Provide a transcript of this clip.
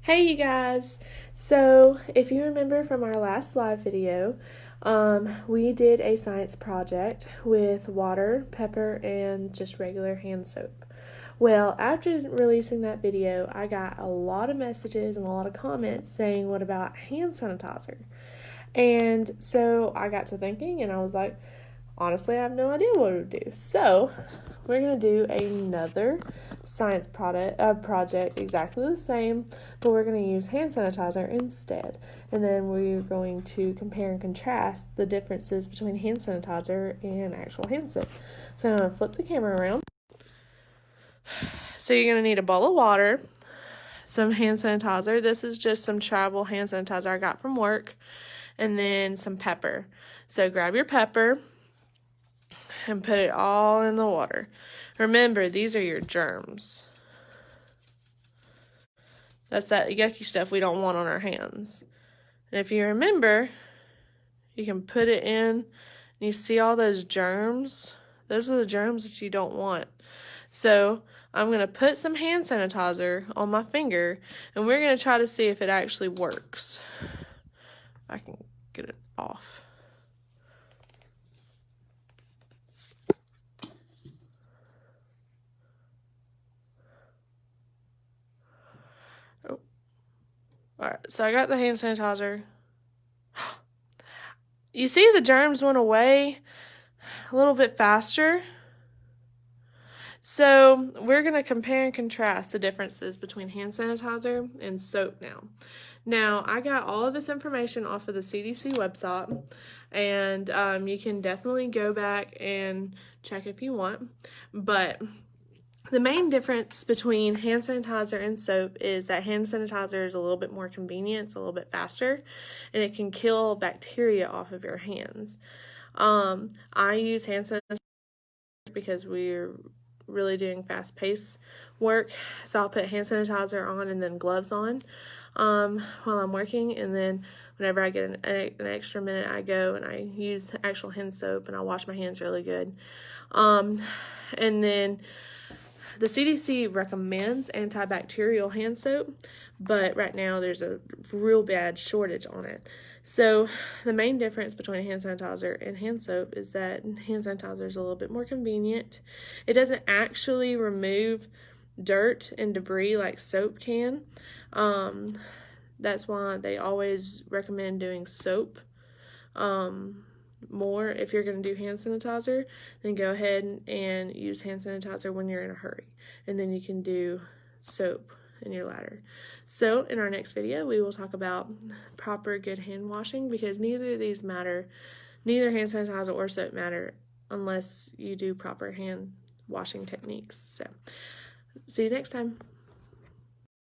Hey you guys! So if you remember from our last live video, we did a science project with water, pepper, and just regular hand soap. Well, after releasing that video, I got a lot of messages and a lot of comments saying, what about hand sanitizer? And so I got to thinking and I was like, honestly, I have no idea what it would do. So we're going to do another science project exactly the same, but we're going to use hand sanitizer instead. And then we're going to compare and contrast the differences between hand sanitizer and actual hand soap. So I'm going to flip the camera around. So you're going to need a bowl of water, some hand sanitizer. This is just some travel hand sanitizer I got from work, and then some pepper. So grab your pepper and put it all in the water. Remember, these are your germs. That's that yucky stuff we don't want on our hands. And if you remember, you can put it in, and you see all those germs? Those are the germs that you don't want. So I'm going to put some hand sanitizer on my finger, and we're going to try to see if it actually works. If I can get it off. Oh. Alright, so I got the hand sanitizer. You see the germs went away a little bit faster. So we're going to compare and contrast the differences between hand sanitizer and soap now. Now, I got all of this information off of the CDC website, and you can definitely go back and check if you want. But the main difference between hand sanitizer and soap is that hand sanitizer is a little bit more convenient, it's a little bit faster, and it can kill bacteria off of your hands. I use hand sanitizer because we're really doing fast-paced work, so I'll put hand sanitizer on and then gloves on while I'm working, and then whenever I get an extra minute, I go and I use actual hand soap and I wash my hands really good. And then the CDC recommends antibacterial hand soap, but right now there's a real bad shortage on it. So the main difference between hand sanitizer and hand soap is that hand sanitizer is a little bit more convenient. It doesn't actually remove dirt and debris like soap can. That's why they always recommend doing soap more. If you're going to do hand sanitizer, then go ahead and use hand sanitizer when you're in a hurry, and then you can do soap in your ladder. So in our next video, we will talk about proper good hand washing, because neither of these matter, neither hand sanitizer or soap matter unless you do proper hand washing techniques. So see you next time.